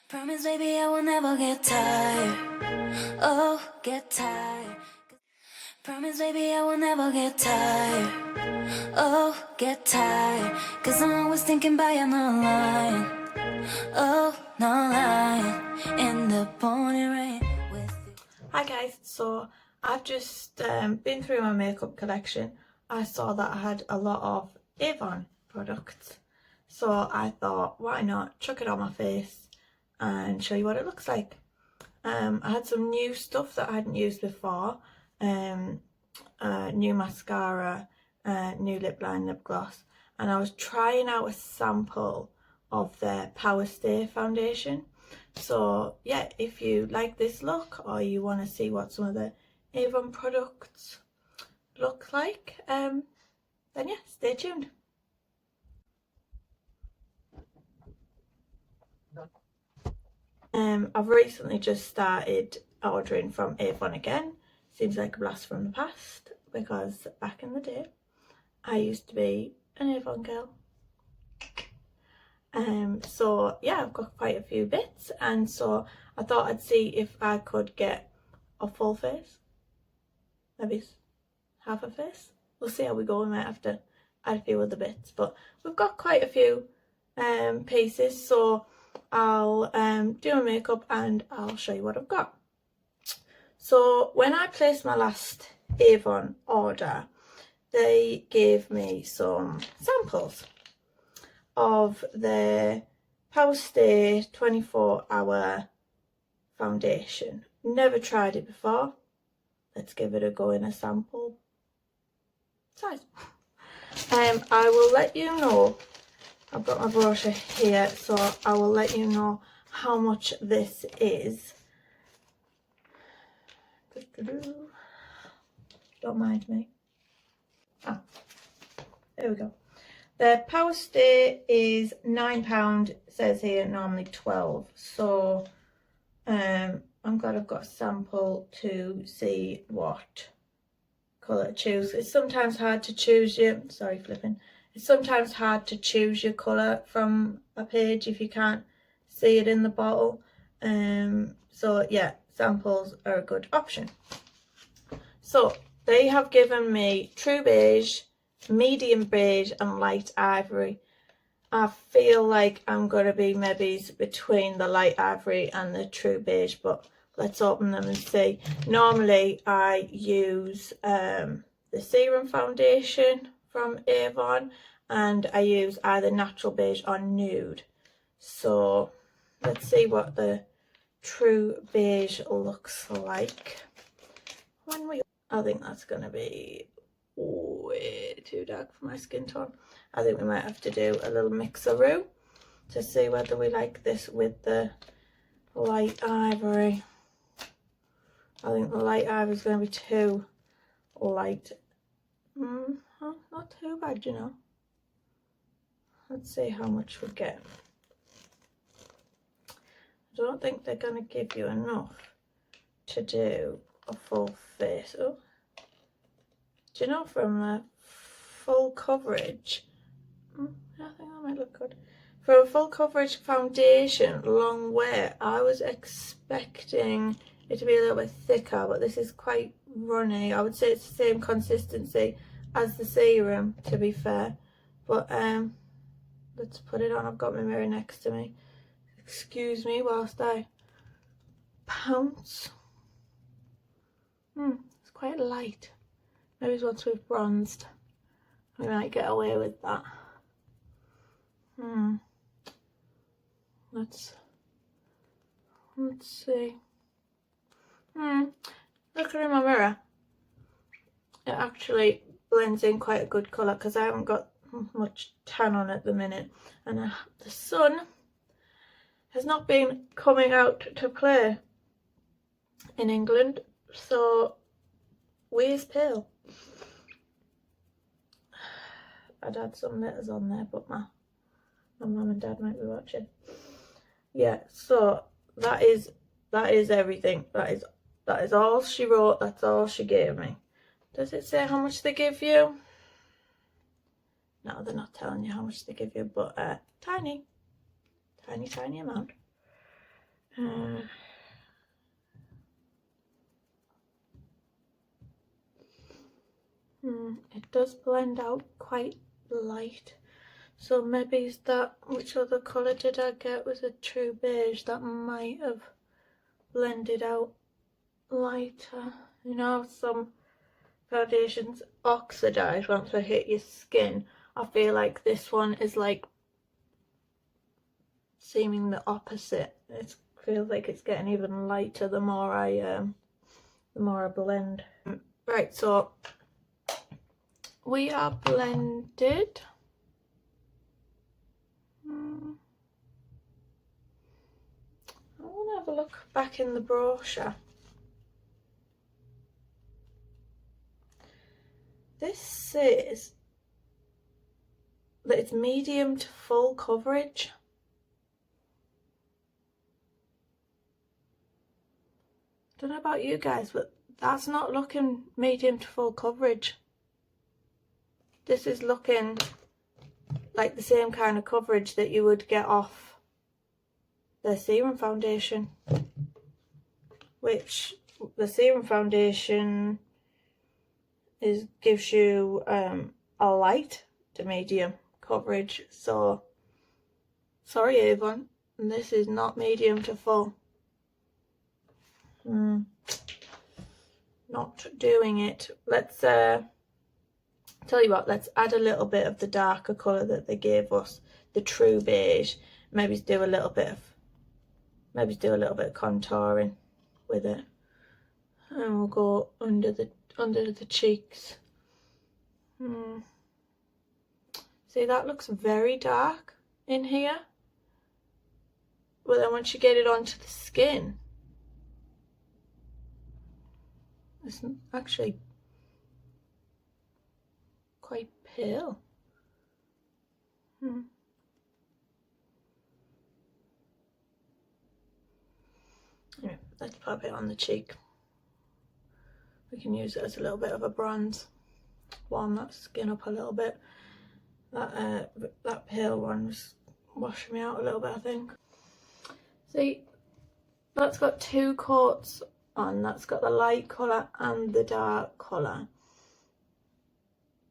Promise, baby, I will never get tired. Oh, get tired. Promise, baby, I will never get tired. Oh, get tired. Cause I'm always thinking about you, no lying. Oh, no lying. In the pouring rain with you. Hi guys, so I've just been through my makeup collection. I saw that I had a lot of Avon products, so I thought why not chuck it on my face and show you what it looks like. I had some new stuff that I hadn't used before, new mascara, new lip line, lip gloss, and I was trying out a sample of their Power Stay foundation. So yeah, if you like this look or you want to see what some of the Avon products look like, then yeah, stay tuned. I've recently just started ordering from Avon again. Seems like a blast from the past, because back in the day I used to be an Avon girl. So yeah, I've got quite a few bits, and so I thought I'd see if I could get a full face, maybe half a face. We'll see how we go. We might have to add a few other bits, but we've got quite a few pieces, so I'll do my makeup and I'll show you what I've got. So when I placed my last Avon order, they gave me some samples of the Power Stay 24-hour foundation. Never tried it before. Let's give it a go in a sample size. I will let you know, I've got my brochure here, so I will let you know how much this is. Don't mind me. There we go. The Power Stay is £9, says here, normally 12. So I'm glad I've got a sample to see what colour to choose. It's sometimes hard to choose It's sometimes hard to choose your colour from a page if you can't see it in the bottle. So yeah, samples are a good option. So they have given me True Beige, Medium Beige and Light Ivory. I feel like I'm going to be maybe between the Light Ivory and the True Beige, but let's open them and see. Normally I use the Serum Foundation from Avon, and I use either Natural Beige or Nude. So let's see what the True Beige looks like. I think that's going to be way too dark for my skin tone. I think we might have to do a little mixeroo to see whether we like this with the Light Ivory. I think the Light Ivory is going to be too light. Not too bad, you know. Let's see how much we get. I don't think they're going to give you enough to do a full face. Oh, do you know, from a full coverage, I think that might look good. For a full coverage foundation, long wear, I was expecting it to be a little bit thicker, but this is quite runny. I would say it's the same consistency as the serum, to be fair. But let's put it on. I've got my mirror next to me. Excuse me whilst I pounce. It's quite light. Maybe once we've bronzed, we might get away with that. Let's see. Looking in my mirror, it actually blends in quite a good colour, because I haven't got much tan on at the minute, and the sun has not been coming out to play in England, so we's pale. I'd add some letters on there, but my mum and dad might be watching. Yeah, so that is everything. That is all she wrote. That's all she gave me. Does it say how much they give you? No, they're not telling you how much they give you, but tiny amount. It does blend out quite light, so maybe is that, which other colour did I get? Was a true beige that might have blended out lighter. You know, some foundations oxidize once they hit your skin. I feel like this one is like seeming the opposite. It feels like it's getting even lighter the more I blend. Right, so we are blended. I want to have a look back in the brochure. This says that it's medium to full coverage. Don't know about you guys, but that's not looking medium to full coverage. This is looking like the same kind of coverage that you would get off the serum foundation, which the serum foundation gives you a light to medium coverage. So sorry Avon, this is not medium to full. Not doing it. Let's tell you what, let's add a little bit of the darker colour that they gave us, the true beige. Maybe do a little bit of contouring with it, and we'll go under the cheeks. See, that looks very dark in here, but then once you get it onto the skin, it's actually quite pale. Anyway, let's pop it on the cheek. We can use it as a little bit of a bronze. Warm that skin up a little bit. That pale one was washing me out a little bit, I think. See, that's got two coats on. That's got the light colour and the dark colour.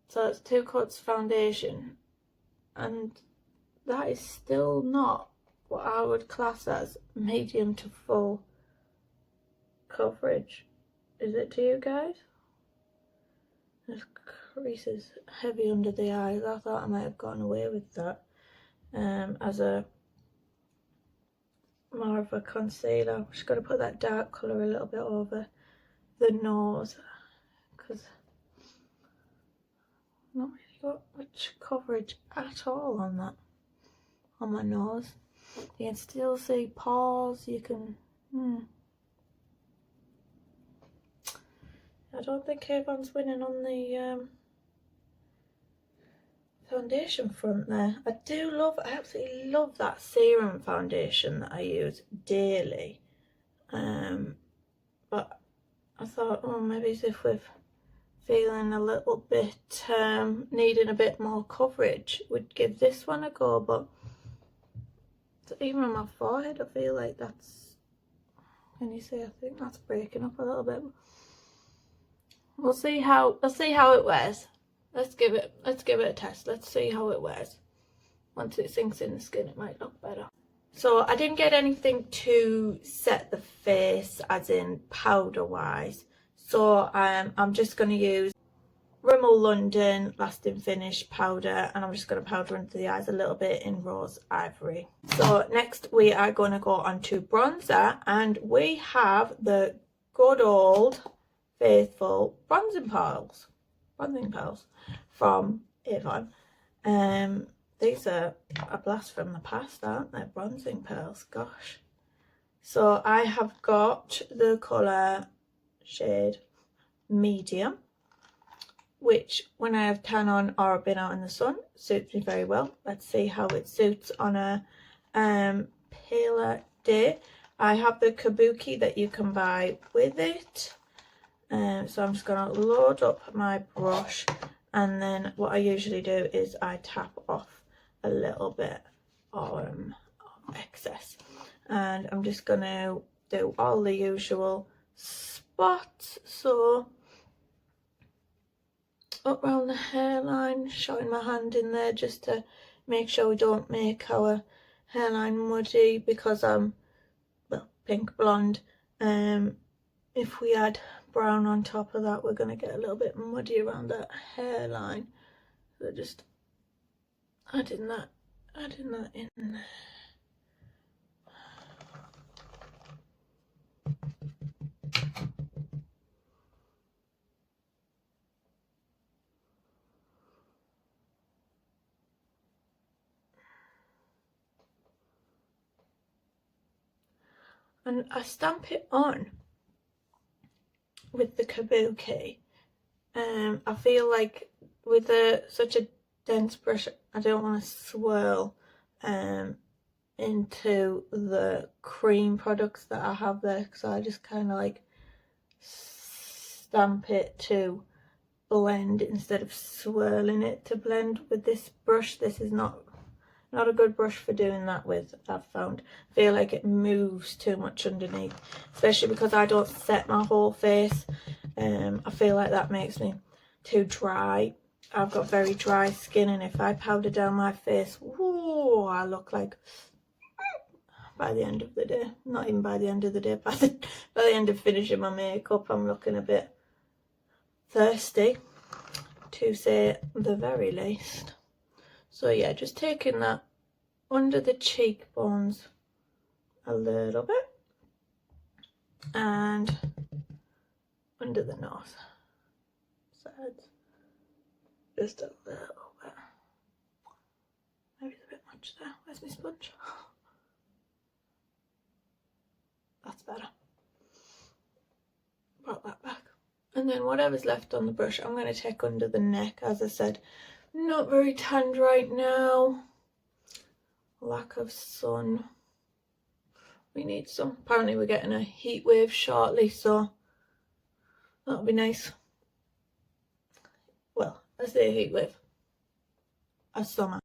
So it's 2 coats foundation, and that is still not what I would class as medium to full coverage. Is it to you guys? There's creases heavy under the eyes. I thought I might have gotten away with that as a more of a concealer. I'm just going to put that dark colour a little bit over the nose, because not really got much coverage at all on that, on my nose. You can still see pores. You can I don't think Avon's winning on the foundation front there. I absolutely love that serum foundation that I use daily, but I thought, oh, maybe if we're feeling a little bit needing a bit more coverage, would give this one a go. But even on my forehead, I feel like that's, can you see, I think that's breaking up a little bit. We'll see how it wears. Let's give it a test. Let's see how it wears. Once it sinks in the skin, it might look better. So I didn't get anything to set the face, as in powder wise. So I'm just going to use Rimmel London Lasting Finish powder, and I'm just going to powder into the eyes a little bit in Rose Ivory. So next we are going to go on to bronzer, and we have the good old faithful bronzing pearls from Avon. These are a blast from the past, aren't they? Bronzing pearls, gosh. So I have got the colour shade medium, which when I have tan on or been out in the sun suits me very well. Let's see how it suits on a paler day. I have the kabuki that you can buy with it. So I'm just going to load up my brush, and then what I usually do is I tap off a little bit of excess. and I'm just going to do all the usual spots. So up around the hairline, showing my hand in there just to make sure we don't make our hairline muddy, because I'm, well, pink blonde. If we add brown on top of that, we're going to get a little bit muddy around that hairline. So just adding that in there. And I stamp it on with the kabuki. I feel like with such a dense brush, I don't want to swirl into the cream products that I have there, so I just kind of like stamp it to blend instead of swirling it to blend with this brush. This is not a good brush for doing that with, I've found. I feel like it moves too much underneath, especially because I don't set my whole face. I feel like that makes me too dry. I've got very dry skin, and if I powder down my face, whoa, I look like, by the end of the day, not even by the end of the day, by the end of finishing my makeup, I'm looking a bit thirsty, to say the very least. So yeah, just taking that under the cheekbones a little bit, and under the nose sides just a little bit. Maybe it's a bit much there. Where's my sponge? That's better. Brought that back. And then whatever's left on the brush, I'm going to take under the neck. As I said, not very tanned right now. Lack of sun. We need some. Apparently we're getting a heat wave shortly, so that'll be nice. Well, I say heat wave. A summer.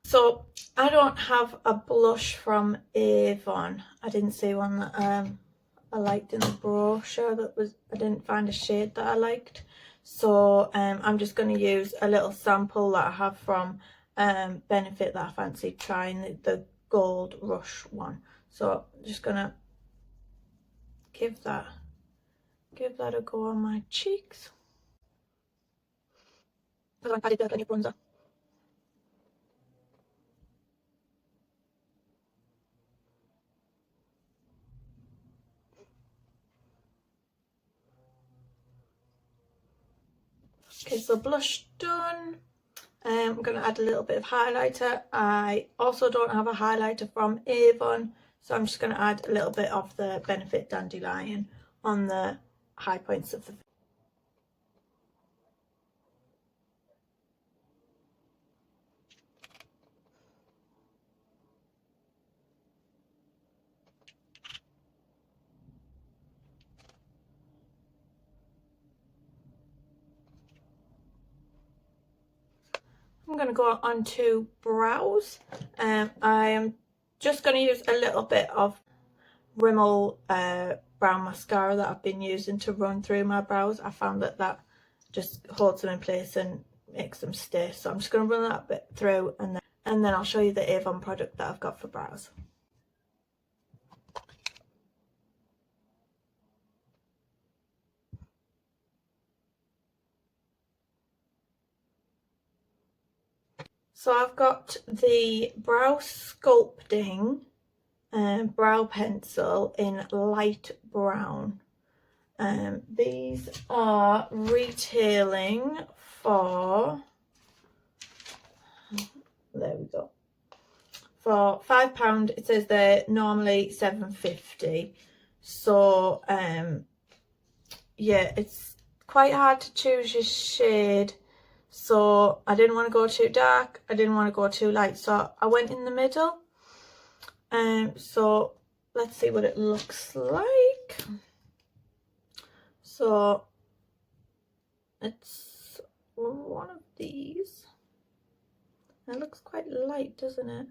So I don't have a blush from Avon. I didn't see one that I liked in the brochure. I didn't find a shade that I liked. So I'm just going to use a little sample that I have from Benefit that I fancy trying, the Gold Rush one. So I'm just going to give that a go on my cheeks. Because I did plenty of bronzer. Okay, so blush done. I'm going to add a little bit of highlighter. I also don't have a highlighter from Avon, so I'm just going to add a little bit of the Benefit Dandelion on the high points of the face. I'm going to go on to brows. I am just going to use a little bit of Rimmel brown mascara that I've been using to run through my brows. I found that just holds them in place and makes them stay. So I'm just going to run that bit through, and then I'll show you the Avon product that I've got for brows. So I've got the Brow Sculpting brow pencil in light brown. These are retailing for, there we go, for £5. It says they're normally £7.50. So yeah, it's quite hard to choose your shade. So I didn't want to go too dark, I didn't want to go too light, so I went in the middle. So let's see what it looks like. So It's one of these. It looks quite light, doesn't it?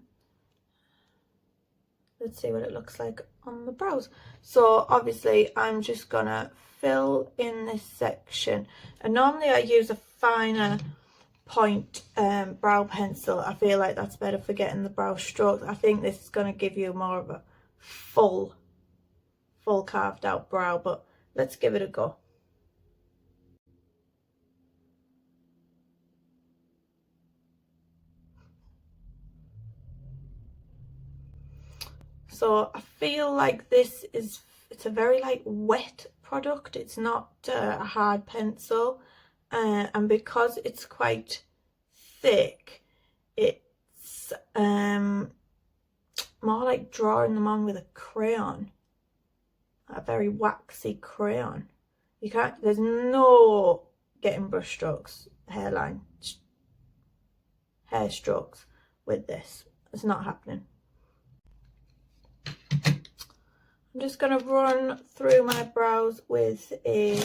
Let's see what it looks like on the brows. So obviously I'm just gonna fill in this section, and normally I use a finer point brow pencil. I feel like that's better for getting the brow strokes. I think this is going to give you more of a full carved out brow, but let's give it a go. So I feel like it's a very like wet product. It's not a hard pencil, and because it's quite thick, it's more like drawing them on with a crayon, a very waxy crayon. You can't, there's no getting brush strokes, hair strokes with this. It's not happening. I'm just going to run through my brows with a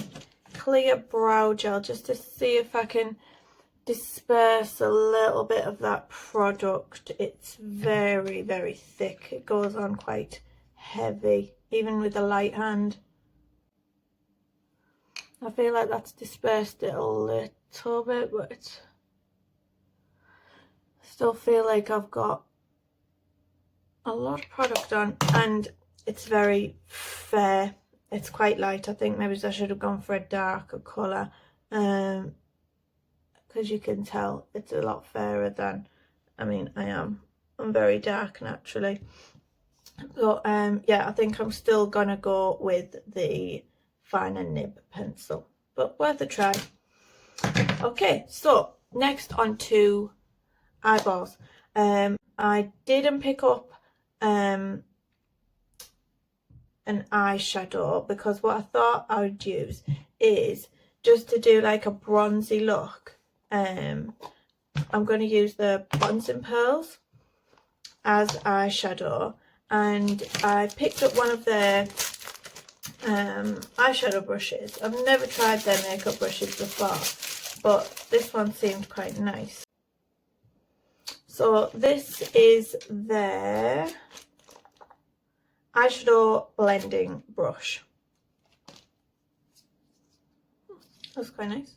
clear brow gel just to see if I can disperse a little bit of that product. It's very, very thick. It goes on quite heavy, even with a light hand. I feel like that's dispersed it a little bit, but it's, I still feel like I've got a lot of product on, and it's very fair. It's quite light. I think maybe I should have gone for a darker colour, because you can tell it's a lot fairer than, I mean, I'm very dark naturally. So yeah, I think I'm still gonna go with the finer nib pencil, but worth a try. Okay, so next on to eyeballs. I didn't pick up an eyeshadow because what I thought I would use is just to do like a bronzy look. I'm going to use the Bronze and Pearls as eyeshadow, and I picked up one of their eyeshadow brushes. I've never tried their makeup brushes before, but this one seemed quite nice. So this is their eyeshadow blending brush. That's quite nice.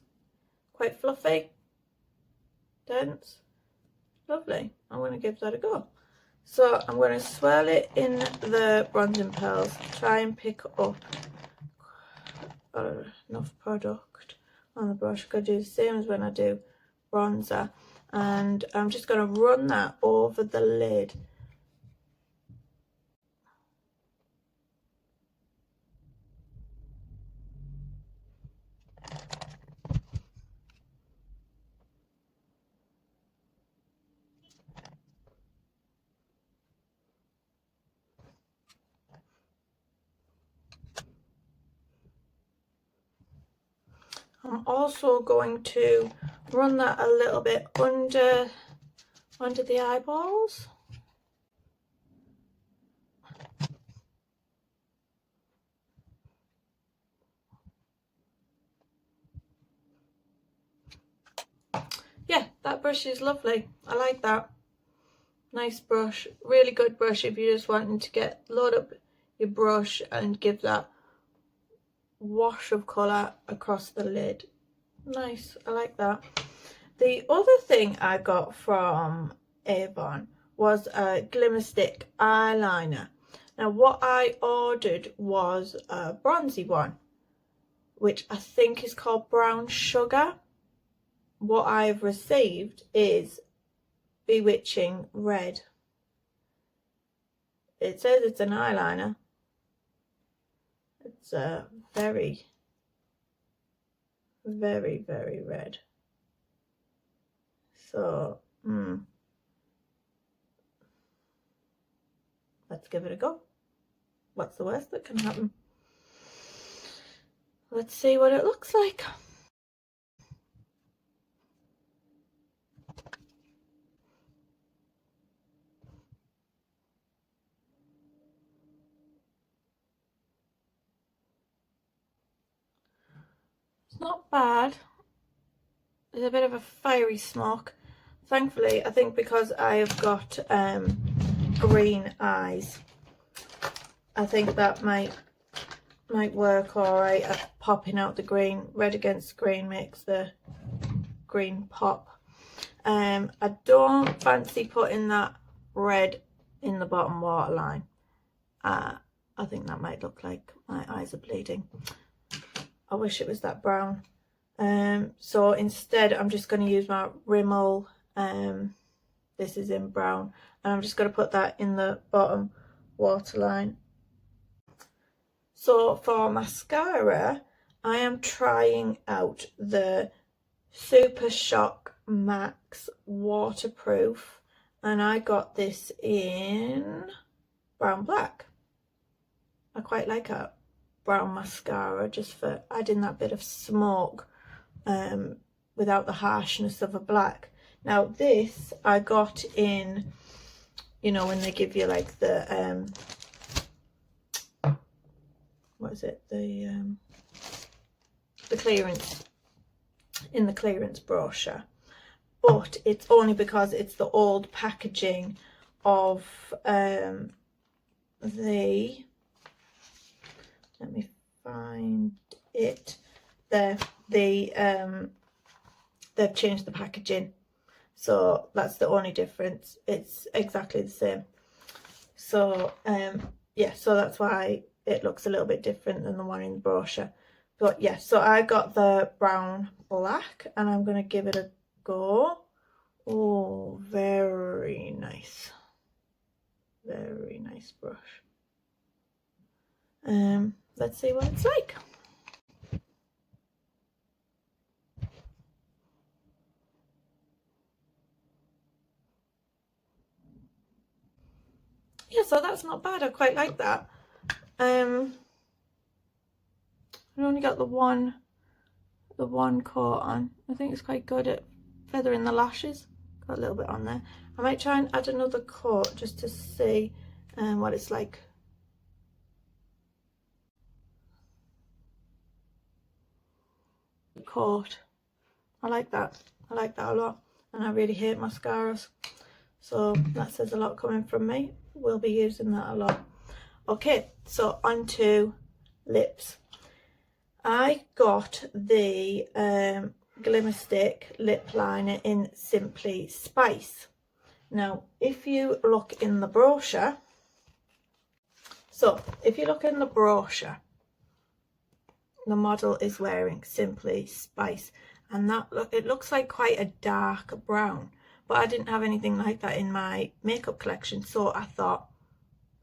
Quite fluffy, dense, lovely. I'm going to give that a go. So I'm going to swirl it in the Bronze and Pearls, try and pick up enough product on the brush. I'm going to do the same as when I do bronzer, and I'm just going to run that over the lid. I'm also going to run that a little bit under the eyeballs. Yeah, that brush is lovely. I like that. Nice brush, really good brush if you're just wanting to load up your brush and give that wash of colour across the lid. Nice, I like that. The other thing I got from Avon was a glimmer stick eyeliner. Now what I ordered was a bronzy one, which I think is called Brown Sugar. What I've received is Bewitching Red. It says it's an eyeliner. It's very, very, very red. So, let's give it a go. What's the worst that can happen? Let's see what it looks like. It's not bad. There's a bit of a fiery smoke. Thankfully, I think because I have got green eyes, I think that might work alright at popping out the green. Red against green makes the green pop. I don't fancy putting that red in the bottom waterline. I think that might look like my eyes are bleeding. I wish it was that brown. So instead I'm just going to use my Rimmel, this is in brown, and I'm just going to put that in the bottom waterline. So for mascara, I am trying out the Super Shock Max Waterproof, and I got this in brown black. I quite like a brown mascara just for adding that bit of smoke without the harshness of a black. Now this I got in, you know, when they give you like the what is it, the clearance, in the clearance brochure, but it's only because it's the old packaging of the, let me find it there, they've changed the packaging, so that's the only difference. It's exactly the same. So yeah, so that's why it looks a little bit different than the one in the brochure. But yeah, so I got the brown black and I'm going to give it a go. Oh, very nice. Very nice brush. Let's see what it's like. Yeah, so that's not bad. I quite like that. I only got the one coat on. I think it's quite good at feathering the lashes. Got a little bit on there. I might try and add another coat just to see what it's like. Coat. I like that. I like that a lot. And I really hate mascaras. So that says a lot coming from me. We'll be using that a lot. Okay, so on to lips. I got the Glimmer Stick lip liner in Simply Spice. Now, if you look in the brochure, so if you look in the brochure, the model is wearing Simply Spice, and that it looks like quite a dark brown, but I didn't have anything like that in my makeup collection, so I thought,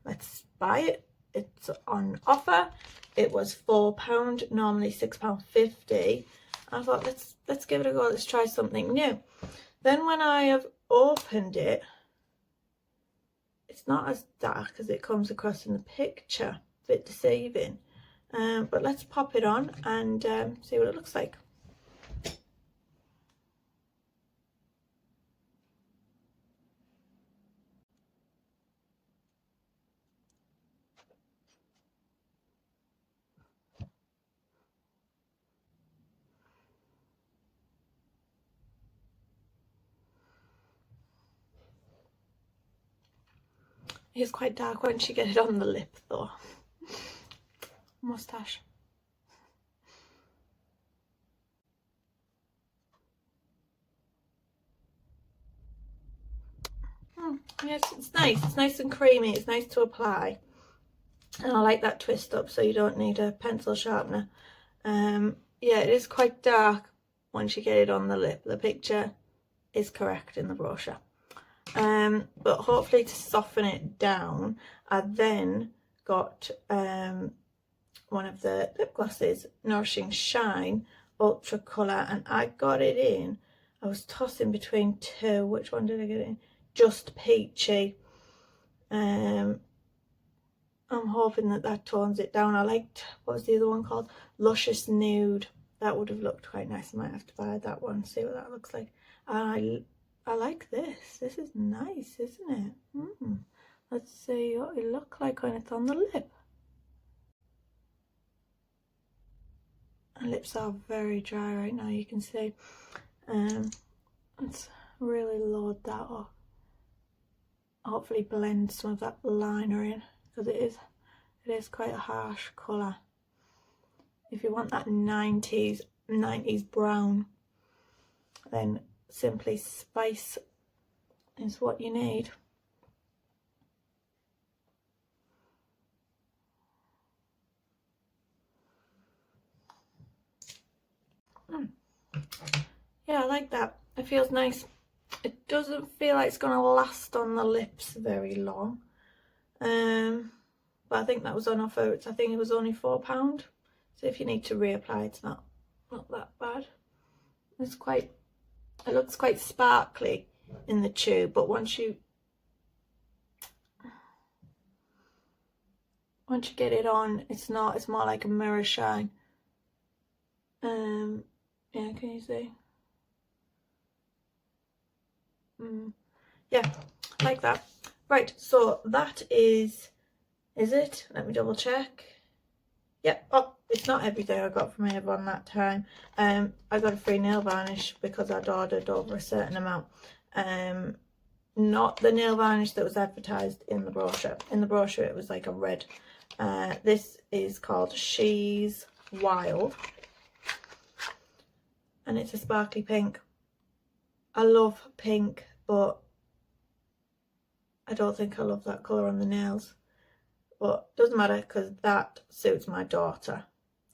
let's buy it. It's on offer. It was £4, normally £6.50. I thought, let's give it a go. Let's try something new. Then when I have opened it, it's not as dark as it comes across in the picture. A bit deceiving. But let's pop it on and see what it looks like. It's quite dark once you get it on the lip though. Moustache. Yes, it's nice. It's nice and creamy. It's nice to apply. And I like that twist up, so you don't need a pencil sharpener. Yeah, it is quite dark once you get it on the lip. The picture is correct in the brochure. But hopefully to soften it down, I then got one of the lip glosses, Nourishing Shine Ultra Colour, and I got it in, I was tossing between two. Which one did I get in? Just Peachy. I'm hoping that tones it down. I liked, what was the other one called? Luscious Nude. That would have looked quite nice. I might have to buy that one, see what that looks like. And I like this. This is nice, isn't it? Let's see what it looks like when it's on the lip. My lips are very dry right now, you can see. Let's really load that up. Hopefully blend some of that liner in, because it is quite a harsh colour. If you want that 90s brown, then Simply Spice is what you need. Yeah, I like that. It feels nice. It doesn't feel like it's going to last on the lips very long. But I think that was on offer. I think it was only £4. So if you need to reapply, it's not that bad. It looks quite sparkly in the tube, but once you get it on, it's not. It's more like a mirror shine. Yeah, can you see? Yeah, like that. Right, so that is it? Let me double check. Yep. Oh, it's not everything I got from Avon that time. I got a free nail varnish because I'd ordered over a certain amount. Not the nail varnish that was advertised in the brochure. In the brochure it was like a red. This is called She's Wild, and it's a sparkly pink. I love pink, but I don't think I love that colour on the nails. But doesn't matter, because that suits my daughter.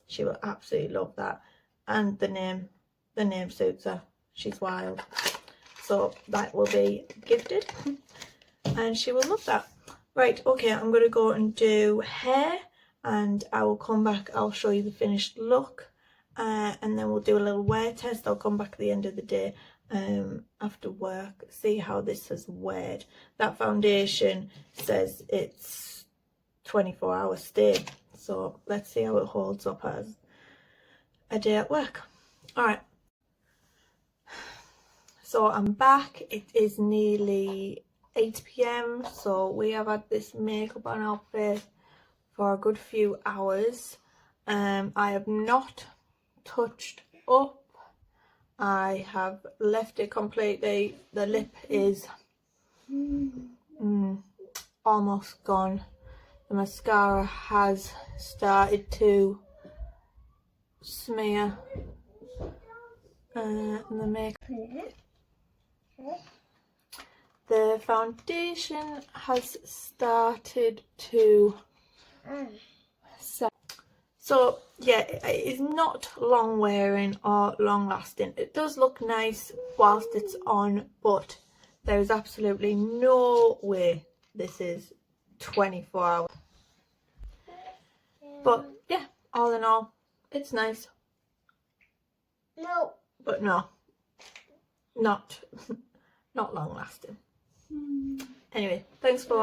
She will absolutely love that. And the name suits her. She's Wild. So that will be gifted and she will love that. Right, okay, I'm going to go and do hair, and I will come back. I'll show you the finished look, and then we'll do a little wear test. I'll come back at the end of the day after work, see how this has weared. That foundation says it's 24-hour stay, so let's see how it holds up as a day at work. All right, so I'm back. It is nearly 8 p.m. so we have had this makeup on our face for a good few hours. I have not touched up. I have left it completely. The lip is almost gone. The mascara has started to smear, and the makeup. The foundation has started to set. So yeah, it is not long wearing or long lasting. It does look nice whilst it's on, but there is absolutely no way this is 24 hours. But yeah, all in all, it's nice. No. But no, not long lasting. Anyway, thanks for watching.